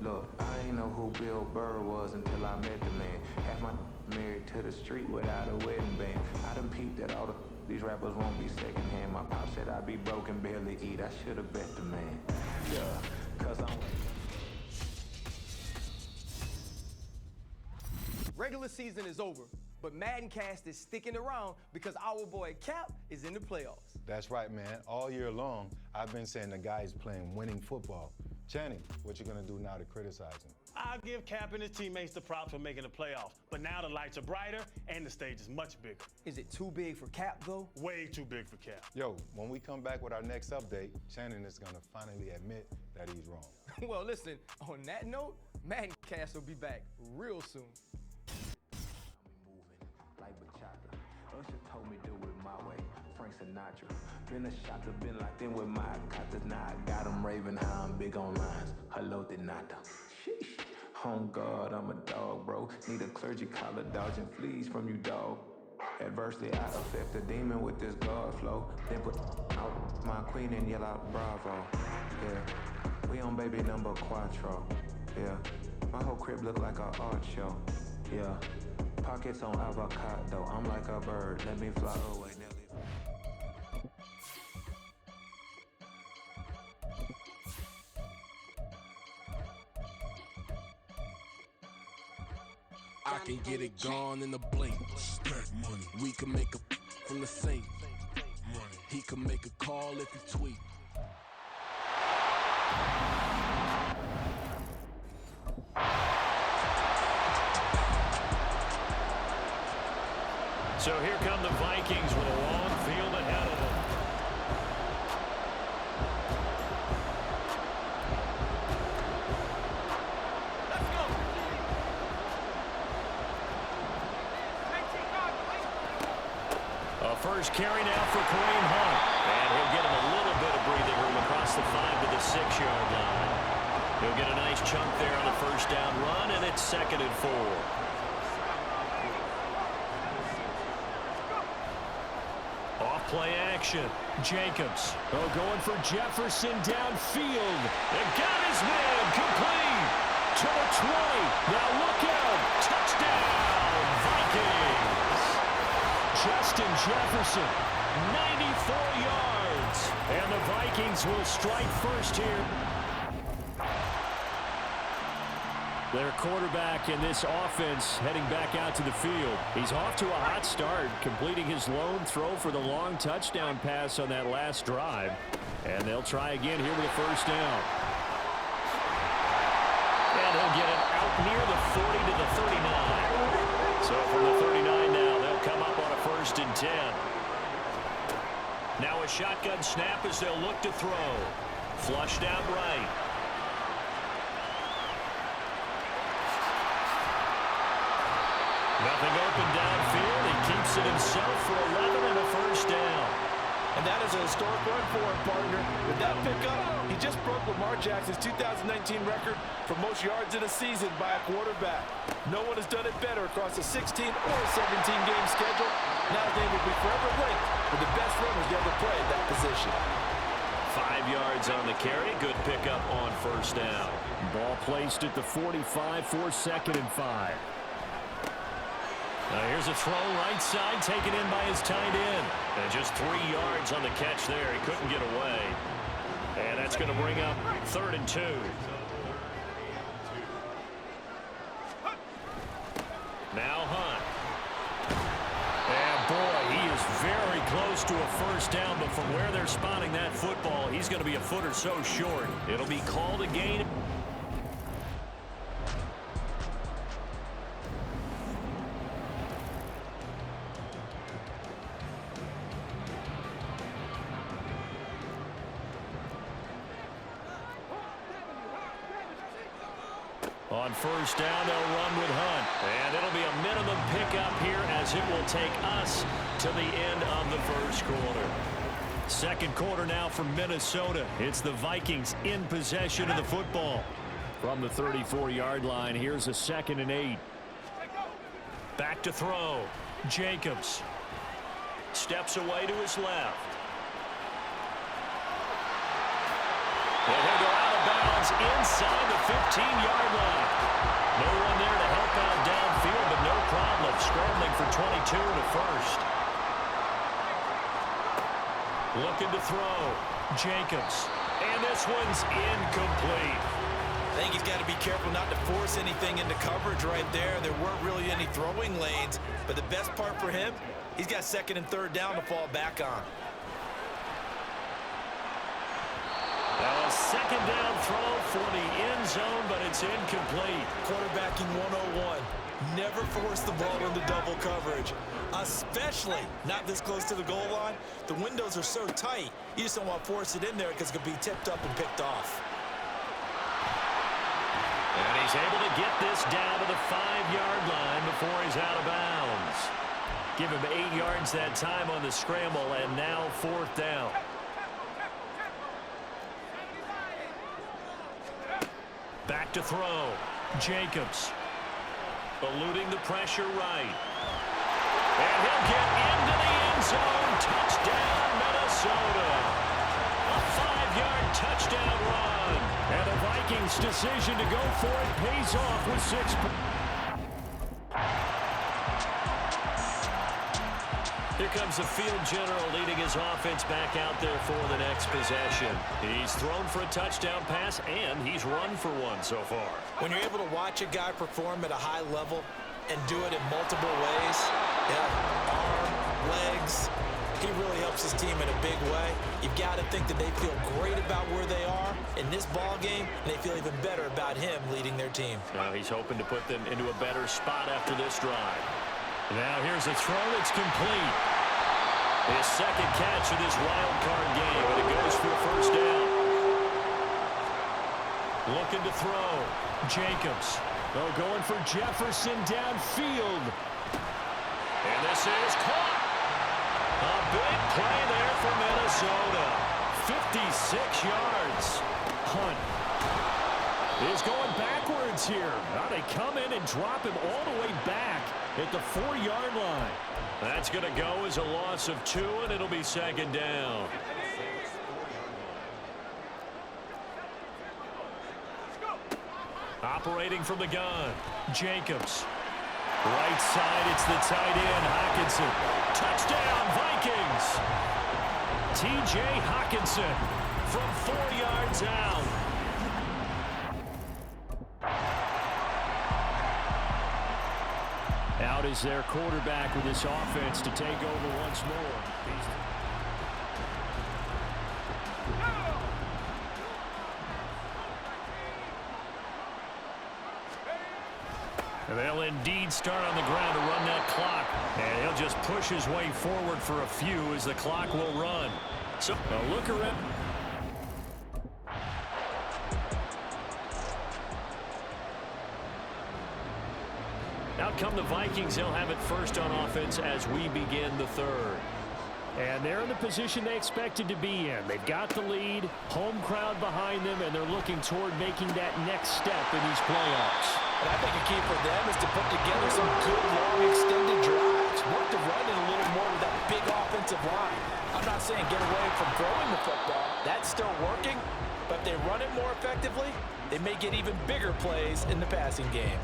Look, I ain't know who Bill Burr was until I met the man. Half my married to the street without a wedding band. I done peeped that all these rappers won't be secondhand. My pop said I'd be broke and barely eat. I should've bet the man. Yeah, cause I'm... Regular season is over, but Madden Cast is sticking around because our boy Cap is in the playoffs. That's right, man. All year long, I've been saying the guy's playing winning football. Channing, what you gonna do now to criticize him? I'll give Cap and his teammates the props for making the playoffs, but now the lights are brighter and the stage is much bigger. Is it too big for Cap, though? Way too big for Cap. Yo, when we come back with our next update, Channing is gonna finally admit that he's wrong. Well, listen, on that note, Madden Cast will be back real soon. Like bachata. Usher told me do it my way. Frank Sinatra. Been a shot to been locked in with my cotters. Now I got them raving how I'm big on lines. Hello, de nada. Sheesh. On God, I'm a dog, bro. Need a clergy collar dodging fleas from you, dog. Adversely, I affect a demon with this God flow. Then put out my queen and yell out bravo. Yeah. We on baby number quattro. Yeah. My whole crib look like a art show. Yeah. Pockets on avocado, I'm like a bird, let me fly away, Nelly. I can get it gone in a blink. Stack money. We can make a from the sink. Money. He can make a call if he tweet. So here come the Vikings with a long field ahead of them. Let's go! A first carry now for Kareem Hunt. And he'll get him a little bit of breathing room across the 5 to the 6-yard line. He'll get a nice chunk there on the first down run, and it's 2nd and 4. Play action. Jacobs. Oh, going for Jefferson downfield. And got his man complete to the 20. Now look out. Touchdown, Vikings. Justin Jefferson, 94 yards. And the Vikings will strike first here. Their quarterback in this offense heading back out to the field. He's off to a hot start, completing his lone throw for the long touchdown pass on that last drive. And they'll try again here with a first down. And he'll get it out near the 40 to the 39. So from the 39 now, they'll come up on a 1st and 10. Now a shotgun snap as they'll look to throw. Flushed out right. Nothing open downfield. He keeps it himself for 11 and a first down. And that is a historic run for him, partner. With that pickup, he just broke Lamar Jackson's 2019 record for most yards in a season by a quarterback. No one has done it better across a 16 or 17-game schedule. Now his name will be forever linked with the best runners to ever play at that position. 5 yards on the carry. Good pickup on first down. Ball placed at the 45 for 2nd and 5. Now here's a throw right side taken in by his tight end. And just 3 yards on the catch there. He couldn't get away. And that's going to bring up 3rd and 2. Now Hunt. And boy, he is very close to a first down. But from where they're spotting that football, he's going to be a foot or so short. It'll be called a gain. On first down, they'll run with Hunt. And it'll be a minimum pickup here as it will take us to the end of the first quarter. 2nd quarter now for Minnesota. It's the Vikings in possession of the football. From the 34-yard line, here's a 2nd and 8. Back to throw. Jacobs steps away to his left. And he'll go out of bounds inside the 15-yard line. No one there to help out downfield, but no problem scrambling for 22 to first. Looking to throw. Jacobs. And this one's incomplete. I think he's got to be careful not to force anything into coverage right there. There weren't really any throwing lanes, but the best part for him, he's got second and third down to fall back on. Now a second down throw for the end zone, but it's incomplete. Quarterbacking 101. Never force the ball into double coverage, especially not this close to the goal line. The windows are so tight, you just don't want to force it in there because it could be tipped up and picked off. And he's able to get this down to the 5-yard line before he's out of bounds. Give him 8 yards that time on the scramble, and now 4th down. Back to throw. Jacobs. Eluding the pressure right. And he'll get into the end zone. Touchdown, Minnesota. A 5-yard touchdown run. And the Vikings' decision to go for it pays off with 6 points. Here comes the field general leading his offense back out there for the next possession. He's thrown for a touchdown pass, and he's run for one so far. When you're able to watch a guy perform at a high level and do it in multiple ways, arm, legs, he really helps his team in a big way. You've got to think that they feel great about where they are in this ball game, and they feel even better about him leading their team. Now he's hoping to put them into a better spot after this drive. Now here's a throw that's complete. His second catch of this wild card game, and it goes for a first down. Looking to throw. Jacobs. Oh, going for Jefferson downfield. And this is caught. A big play there for Minnesota. 56 yards. Hunt is going backwards here. Now they come in and drop him all the way back at the 4-yard line. That's going to go as a loss of 2, and it'll be second down. Operating from the gun, Jacobs. Right side, it's the tight end, Hockenson. Touchdown, Vikings! T.J. Hockenson from 4 yards out. Out is their quarterback with this offense to take over once more. And they'll indeed start on the ground to run that clock. And he'll just push his way forward for a few as the clock will run. So a look around. Out come the Vikings. They'll have it first on offense as we begin the third. And they're in the position they expected to be in. They've got the lead, home crowd behind them, and they're looking toward making that next step in these playoffs. And I think a key for them is to put together some good, long, extended drives. Work the run in a little more with that big offensive line. I'm not saying get away from throwing the football. That's still working. But if they run it more effectively, they may get even bigger plays in the passing game.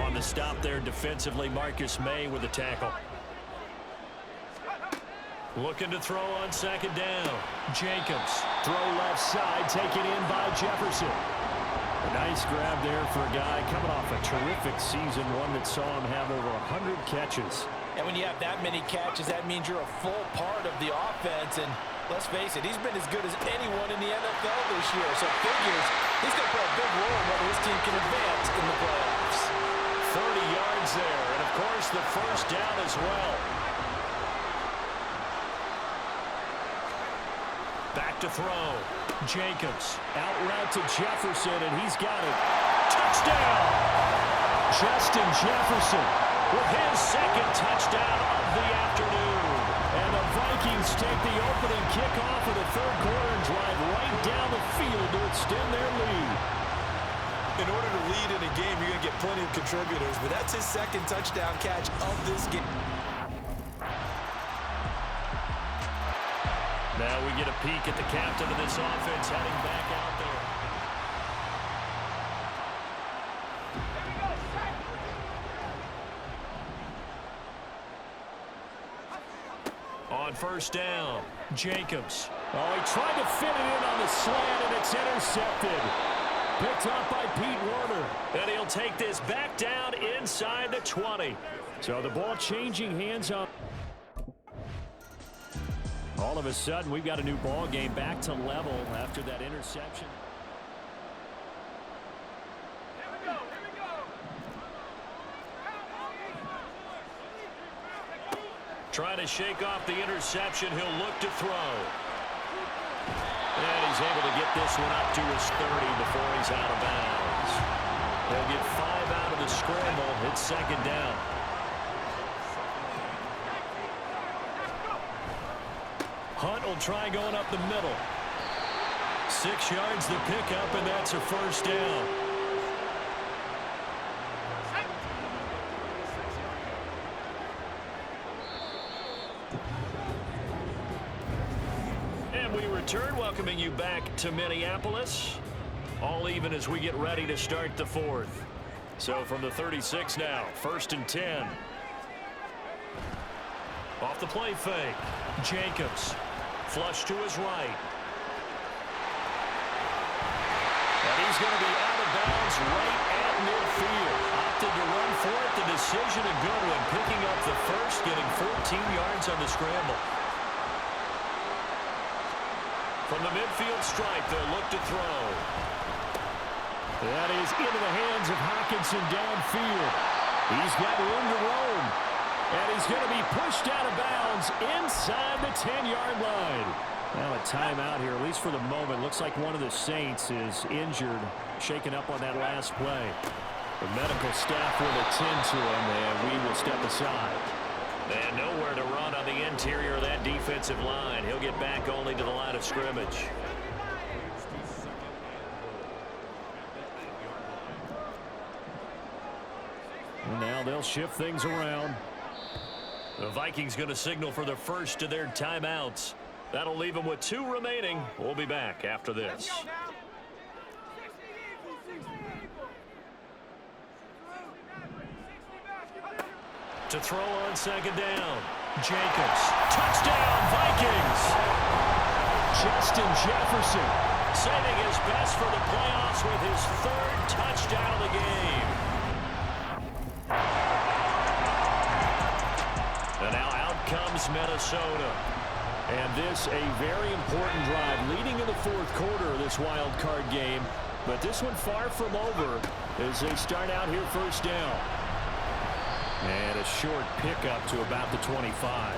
On the stop there defensively, Marcus May with the tackle. Looking to throw on second down. Jacobs. Throw left side, taken in by Jefferson. A nice grab there for a guy coming off a terrific season, one that saw him have over 100 catches. And when you have that many catches, that means you're a full part of the offense. And let's face it, he's been as good as anyone in the NFL this year. So figures he's going to play a big role in whether his team can advance in the playoffs. 30 yards there, and of course the first down as well. Back to throw. Jacobs. Out route to Jefferson, and he's got it. Touchdown! Justin Jefferson with his second touchdown of the afternoon. And the Vikings take the opening kickoff of the third quarter and drive right down the field to extend their lead. In order to lead in a game, you're going to get plenty of contributors, but that's his second touchdown catch of this game. Now we get a peek at the captain of this offense heading back out there. on first down. Jacobs. Oh, he tried to fit it in on the slant, and it's intercepted. Picked up by Pete Werner. And he'll take this back down inside the 20. So the ball changing hands up. All of a sudden, we've got a new ball game back to level after that interception. Trying to shake off the interception. He'll look to throw. And he's able to get this one up to his 30 before he's out of bounds. He'll get 5 out of the scramble. It's second down. Hunt will try going up the middle. 6 yards the pickup, and that's a first down. And we return, welcoming you back to Minneapolis. All even as we get ready to start the fourth. So from the 36 now, 1st and 10. Off the play fake. Jacobs. Flush to his right. And he's going to be out of bounds right at midfield. Opted to run for it. The decision a good one. Picking up the first, getting 14 yards on the scramble. From the midfield stripe, they'll look to throw. That is into the hands of Hockenson downfield. He's got room to roam. And he's going to be pushed out of bounds inside the 10-yard line. Now a timeout here, at least for the moment. Looks like one of the Saints is injured, shaken up on that last play. The medical staff will attend to him, and we will step aside. And nowhere to run on the interior of that defensive line. He'll get back only to the line of scrimmage. And now they'll shift things around. The Vikings going to signal for the first of their timeouts. That'll leave them with 2 remaining. We'll be back after this. To throw on second down. Jacobs. Touchdown, Vikings! Justin Jefferson saving his best for the playoffs with his 3rd touchdown of the game. And now out comes Minnesota. And this a very important drive leading in the 4th quarter of this wild card game. But this one far from over as they start out here first down. And a short pickup to about the 25.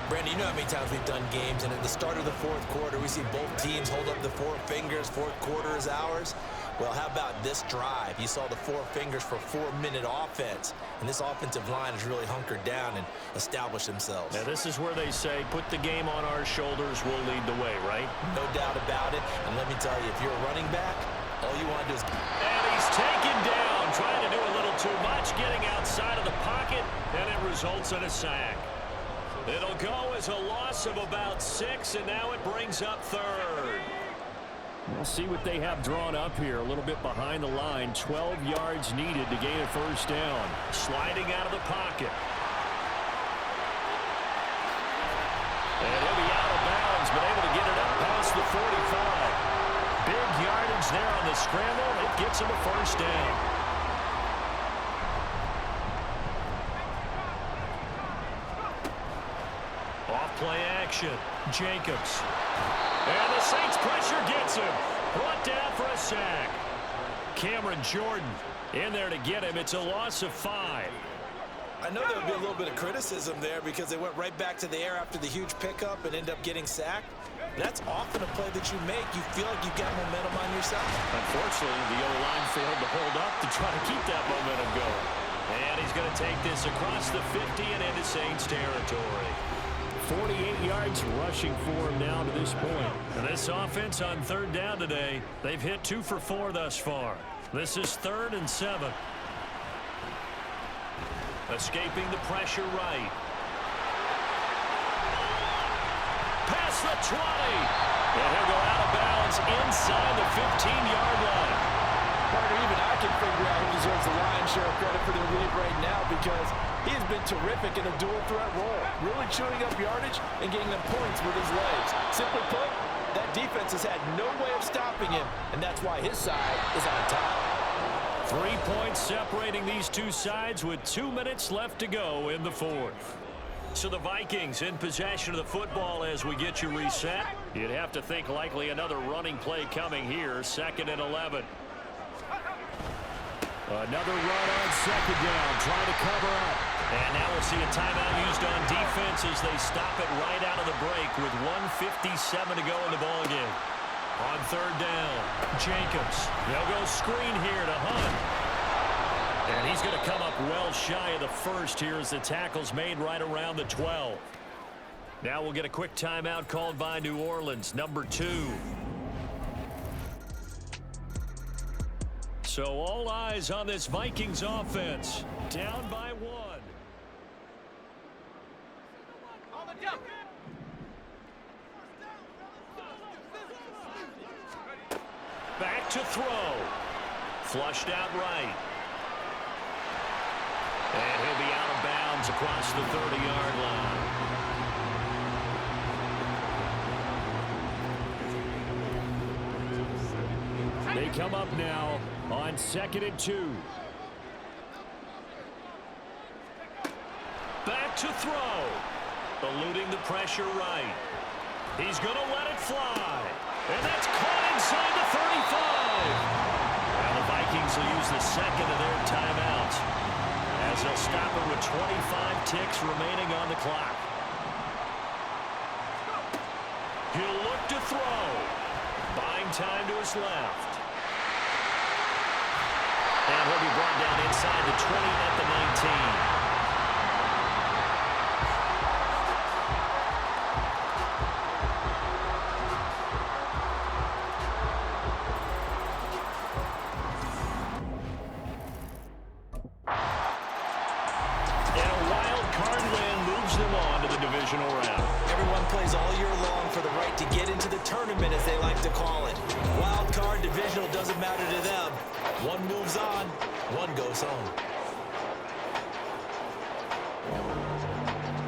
Brandon, you know how many times we've done games, and at the start of the 4th quarter, we see both teams hold up the 4 fingers, 4th quarter is ours. Well, how about this drive? You saw the 4 fingers for 4-minute offense, and this offensive line has really hunkered down and established themselves. Now, this is where they say, put the game on our shoulders, we'll lead the way, right? No doubt about it, and let me tell you, if you're a running back, all you want to do is... And he's taken down, trying to do a little too much, getting outside of the pocket, and it results in a sack. It'll go as a loss of about 6, and now it brings up 3rd. We'll see what they have drawn up here. A little bit behind the line. 12 yards needed to gain a first down. Sliding out of the pocket. And he'll be out of bounds, but able to get it up past the 45. Big yardage there on the scramble. It gets him a first down. Off-play action. Jacobs. And the Saints pressure gets him. Brought down for a sack. Cameron Jordan in there to get him. It's a loss of 5. I know there would be a little bit of criticism there because they went right back to the air after the huge pickup and end up getting sacked. That's often a play that you make. You feel like you've got momentum on your side. Unfortunately, the O-line failed to hold up to try to keep that momentum going. And he's going to take this across the 50 and into Saints territory. 48 yards rushing for him now to this point. And this offense on 3rd down today, they've hit 2 for 4 thus far. This is 3rd and 7. Escaping the pressure right. Past the 20. And he'll go out of bounds inside the 15-yard line. Partner, even I can figure out who deserves the lion's share of credit for the lead right now because he's been terrific in a dual threat role, really chewing up yardage and getting them points with his legs. Simply put, that defense has had no way of stopping him, and that's why his side is on top. 3 points separating these two sides with 2 minutes left to go in the fourth. So the Vikings in possession of the football as we get you reset. You'd have to think likely another running play coming here, 2nd and 11. Another run on 2nd down, trying to cover up. And now we'll see a timeout used on defense as they stop it right out of the break with 1:57 to go in the ballgame. On 3rd down, Jacobs. They'll go screen here to Hunt. And he's going to come up well shy of the first here as the tackle's made right around the 12. Now we'll get a quick timeout called by New Orleans, number 2. So all eyes on this Vikings offense. Down by 1. Back to throw. Flushed out right. And he'll be out of bounds across the 30-yard line. They come up now on 2nd and 2. Back to throw. Eluding the pressure right. He's going to let it fly. And that's caught inside the 35. Well, the Vikings will use the second of their timeouts as they'll stop it with 25 ticks remaining on the clock. He'll look to throw. Buying time to his left. And he'll be brought down inside the 20 at the 19. Everyone plays all year long for the right to get into the tournament, as they like to call it. Wild card, divisional, doesn't matter to them. One moves on, one goes home.